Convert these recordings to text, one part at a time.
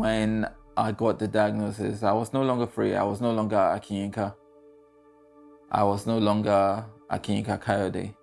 when I got the diagnosis, I was no longer free. I was no longer Akinyinka. I was no longer Akinyinka Coyote.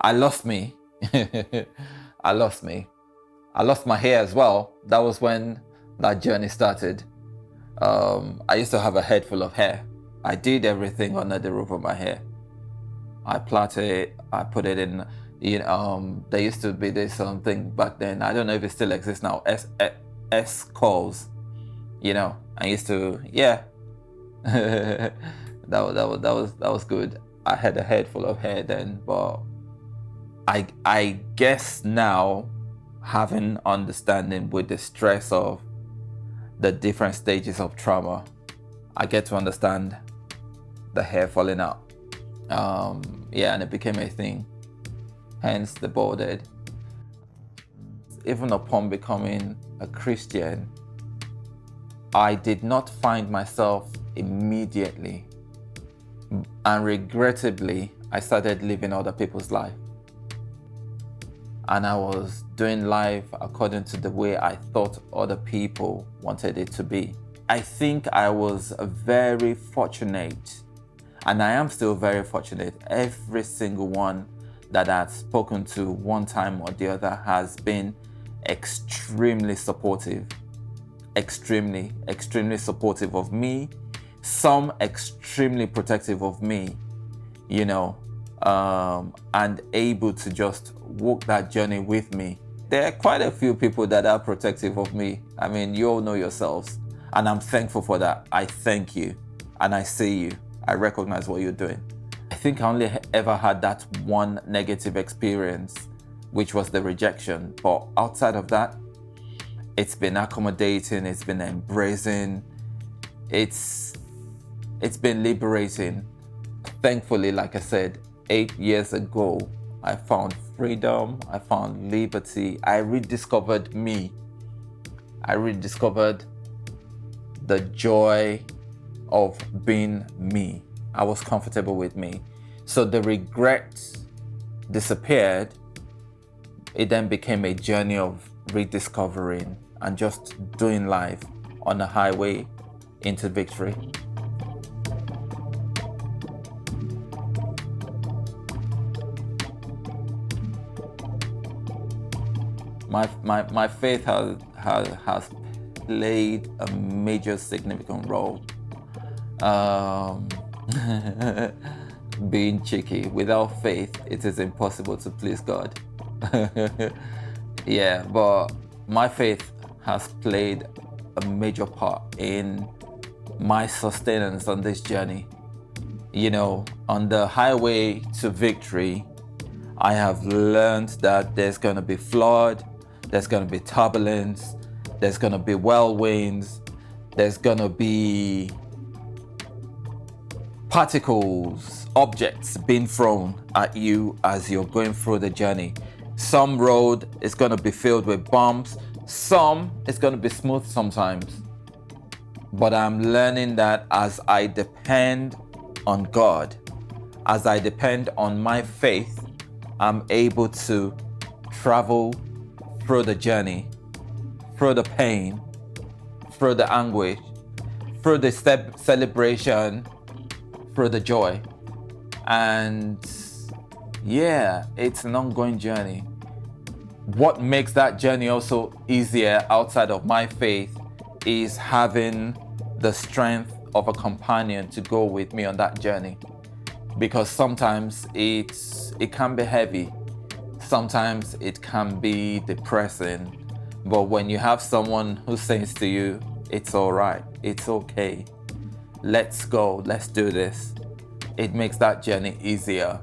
I lost me. I lost me. I lost my hair as well. That was when that journey started. I used to have a head full of hair. I did everything under the roof of my hair. I plaited it, I put it in, there used to be this something back then, I don't know if it still exists now, S calls, I used to, yeah. that was good. I had a head full of hair then, but I guess now, having understanding with the stress of the different stages of trauma, I get to understand the hair falling out. And it became a thing, hence the baldhead. Even upon becoming a Christian, I did not find myself immediately, and regrettably, I started living other people's life. And I was doing life according to the way I thought other people wanted it to be. I think I was very fortunate, and I am still very fortunate. Every single one that I've spoken to one time or the other has been extremely supportive. Extremely supportive of me. Some extremely protective of me, and able to just walk that journey with me. There are quite a few people that are protective of me. I mean, you all know yourselves, and I'm thankful for that. I thank you, and I see you. I recognize what you're doing. I think I only ever had that one negative experience, which was the rejection. But outside of that, it's been accommodating, it's been embracing, it's been liberating. Thankfully, like I said, 8 years ago, I found freedom, I found liberty, I rediscovered me. I rediscovered the joy of being me. I was comfortable with me. So the regret disappeared. It then became a journey of rediscovering and just doing life on a highway into victory. My faith has played a major significant role. Being cheeky, without faith it is impossible to please God. Yeah, but my faith has played a major part in my sustenance on this journey. On the highway to victory, I have learned that there's going to be flood, there's going to be turbulence, there's going to be whirlwinds, there's going to be particles, objects being thrown at you as you're going through the journey. Some road is going to be filled with bumps, some is going to be smooth sometimes. But I'm learning that as I depend on God, as I depend on my faith, I'm able to travel through the journey, through the pain, through the anguish, through the celebration, through the joy. And yeah, it's an ongoing journey. What makes that journey also easier outside of my faith is having the strength of a companion to go with me on that journey. Because sometimes it can be heavy, sometimes it can be depressing, but when you have someone who says to you, it's all right, it's okay, let's go, let's do this, it makes that journey easier.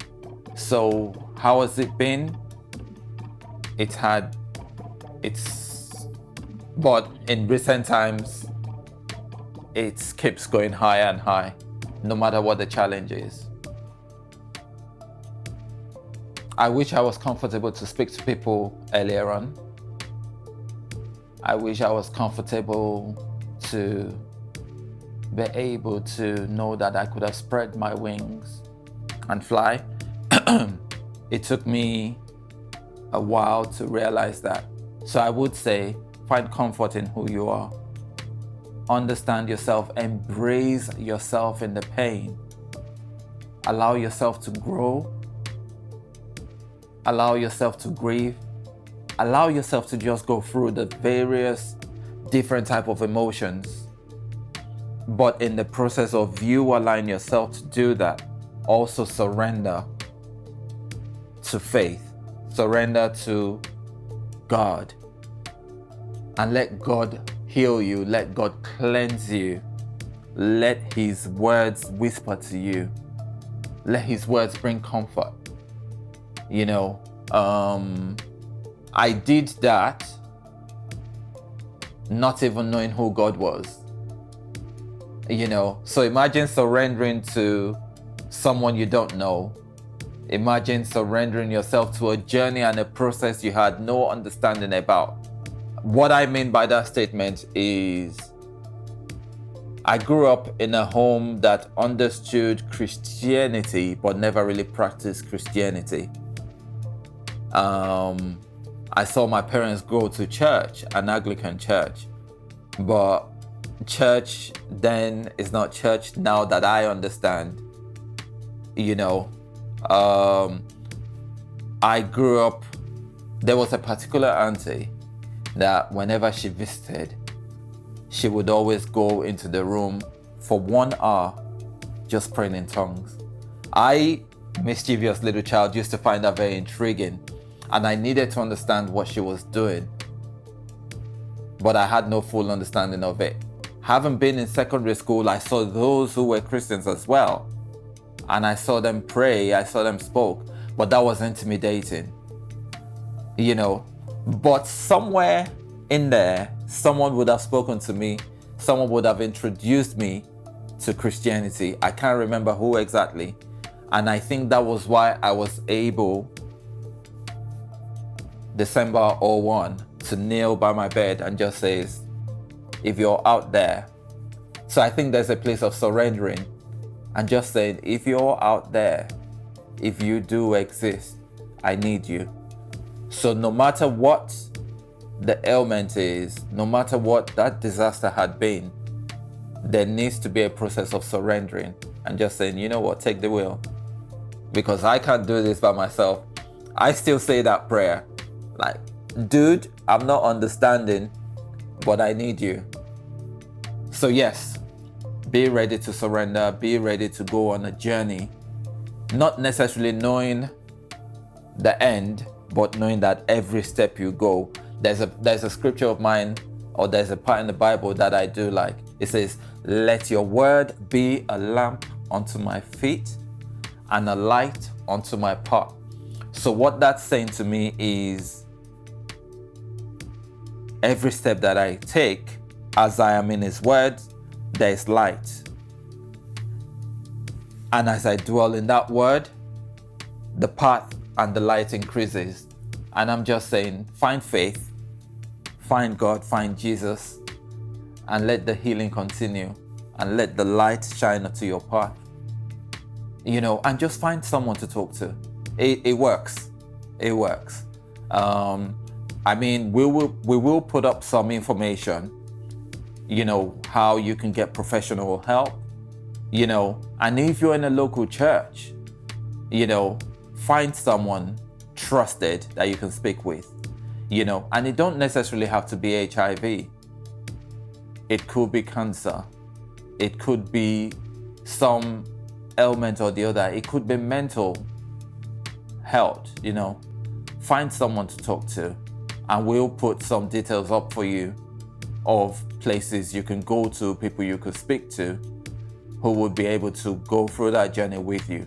So how has it been? But in recent times, it keeps going higher and high, no matter what the challenge is. I wish I was comfortable to speak to people earlier on. I wish I was comfortable to be able to know that I could have spread my wings and fly. It took me a while to realize that. So I would say, find comfort in who you are. understand yourself, embrace yourself in the pain, allow yourself to grow, allow yourself to grieve, allow yourself to just go through the various different type of emotions. But in the process of you allowing yourself to do that, also surrender to faith, surrender to God, and let God heal you, let God cleanse you, let His words whisper to you, let His words bring comfort. You know, I did that not even knowing who God was. You know, so imagine surrendering to someone you don't know. Imagine surrendering yourself to a journey and a process you had no understanding about. What I mean by that statement is, I grew up in a home that understood Christianity but never really practiced Christianity. I saw my parents go to church, an Anglican church, but church then is not church now that I understand. You know, I grew up, there was a particular auntie that whenever she visited, she would always go into the room for 1 hour just praying in tongues. I, mischievous little child, used to find that very intriguing, and I needed to understand what she was doing, but I had no full understanding of it. Having been in secondary school, I saw those who were Christians as well, and I saw them pray, I saw them spoke, but that was intimidating, you know. But somewhere in there, someone would have spoken to me, someone would have introduced me to Christianity. I can't remember who exactly, and I think that was why I was able, December 01, to kneel by my bed and just say, if you're out there. So I think there's a place of surrendering and just saying, if you're out there, if you do exist, I need you. So no matter what the ailment is, no matter what that disaster had been, there needs to be a process of surrendering and just saying, you know what, take the wheel. Because I can't do this by myself. I still say that prayer. Like, dude, I'm not understanding, but I need you. So yes, be ready to surrender, be ready to go on a journey, not necessarily knowing the end, but knowing that every step you go, there's a scripture of mine, or there's a part in the Bible that I do like. It says, let your word be a lamp unto my feet and a light unto my path. So what that's saying to me is, every step that I take, as I am in His word, there is light. And as I dwell in that word, the path and the light increases. And I'm just saying, find faith, find God, find Jesus, and let the healing continue, and let the light shine onto your path. You know, and just find someone to talk to. It works. It works. I mean, we will put up some information, you know, how you can get professional help, you know, and if you're in a local church, you know, find someone trusted that you can speak with, you know, and it don't necessarily have to be HIV. It could be cancer. It could be some ailment or the other. It could be mental health, you know. Find someone to talk to, and we'll put some details up for you of places you can go to, people you could speak to, who would be able to go through that journey with you.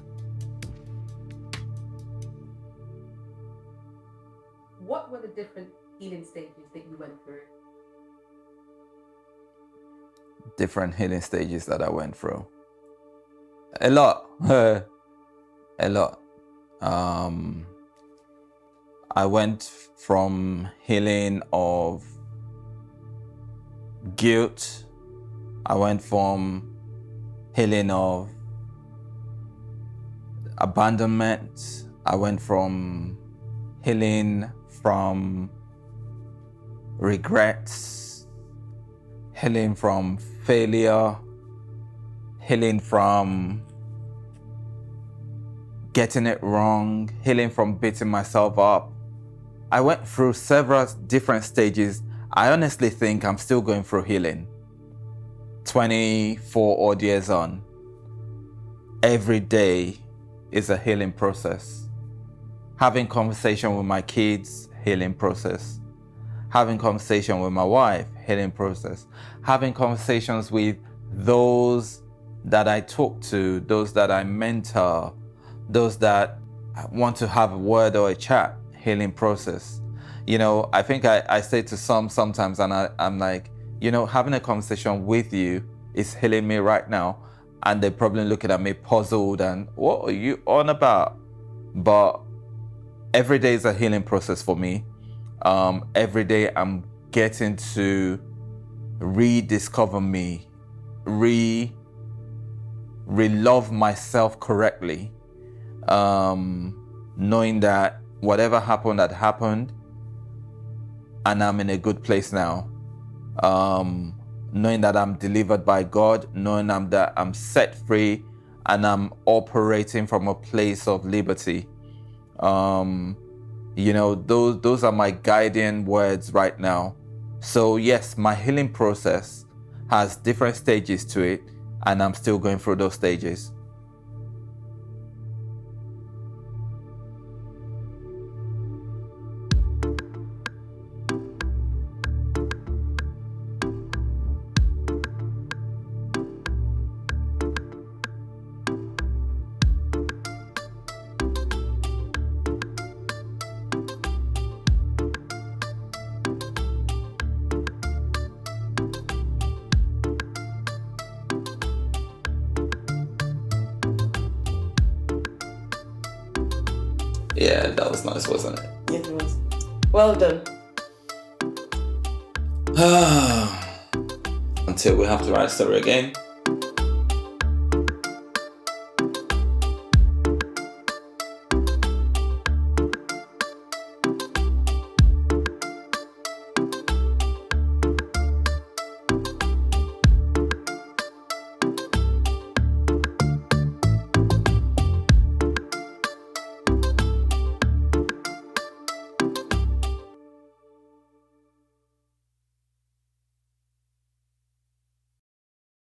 What were the different healing stages that you went through? Different healing stages that I went through. A lot. A lot. I went from healing of guilt. I went from healing of abandonment. I went from healing from regrets, healing from failure, healing from getting it wrong, healing from beating myself up. I went through several different stages. I honestly think I'm still going through healing. 24 odd years on. Every day is a healing process. Having conversation with my kids, healing process. Having conversation with my wife, healing process. Having conversations with those that I talk to, those that I mentor, those that want to have a word or a chat, healing process. You know, I think I say to some sometimes, and I'm like, you know, having a conversation with you is healing me right now. And they're probably looking at me puzzled and, what are you on about? But every day is a healing process for me. Every day I'm getting to rediscover me, re-love myself correctly. Knowing that whatever happened had happened and I'm in a good place now. Knowing that I'm delivered by God, knowing that I'm set free and I'm operating from a place of liberty. You know, those are my guiding words right now. So yes, my healing process has different stages to it, and I'm still going through those stages. Yeah, that was nice, wasn't it? Yeah, it was. Well done. Until we have to write a story again.